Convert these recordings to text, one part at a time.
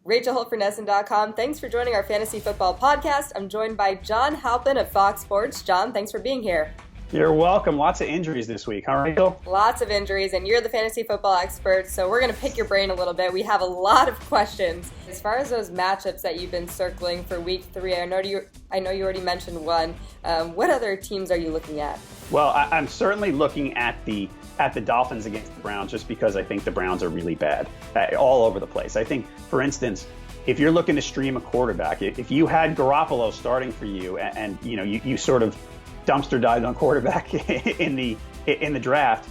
RachelHoltForNessen.com. Thanks for joining our fantasy football podcast. I'm joined by John Halpin of Fox Sports. John, thanks for being here. You're welcome. Lots of injuries this week, huh, Rachel? Lots of injuries, and you're the fantasy football expert, so we're going to pick your brain a little bit. We have a lot of questions. As far as those matchups that you've been circling for week 3, I know you already mentioned one. What other teams are you looking at? Well, I'm certainly looking at the Dolphins against the Browns, just because I think the Browns are really bad all over the place. I think, for instance, if you're looking to stream a quarterback, if you had Garoppolo starting for you and you sort of dumpster dived on quarterback in the draft,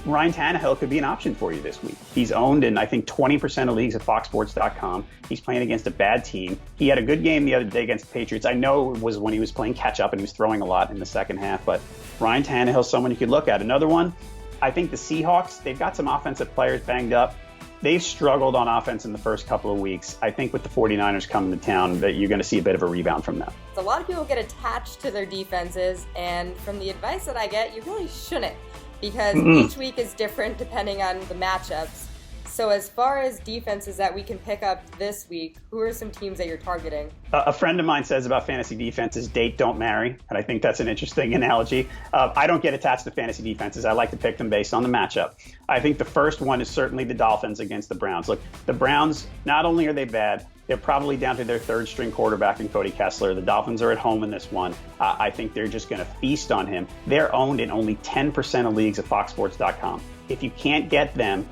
Ryan Tannehill could be an option for you this week. He's owned in, I think, 20% of leagues at foxsports.com. He's playing against a bad team. He had a good game the other day against the Patriots. I know it was when he was playing catch up and he was throwing a lot in the second half, but Ryan Tannehill is someone you could look at. Another one, I think the Seahawks, they've got some offensive players banged up. They've struggled on offense in the first couple of weeks. I think with the 49ers coming to town, that you're going to see a bit of a rebound from them. A lot of people get attached to their defenses, and from the advice that I get, you really shouldn't, because each week is different depending on the matchups. So as far as defenses that we can pick up this week, who are some teams that you're targeting? A friend of mine says about fantasy defenses, date, don't marry. And I think that's an interesting analogy. I don't get attached to fantasy defenses. I like to pick them based on the matchup. I think the first one is certainly the Dolphins against the Browns. Look, the Browns, not only are they bad, they're probably down to their third string quarterback in Cody Kessler. The Dolphins are at home in this one. I think they're just going to feast on him. They're owned in only 10% of leagues at foxsports.com. If you can't get them,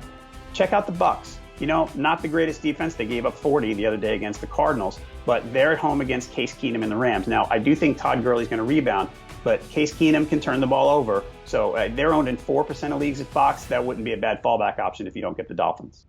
check out the Bucs. Not the greatest defense. They gave up 40 the other day against the Cardinals, but they're at home against Case Keenum and the Rams. Now, I do think Todd Gurley's going to rebound, but Case Keenum can turn the ball over. So they're owned in 4% of leagues at Fox. That wouldn't be a bad fallback option if you don't get the Dolphins.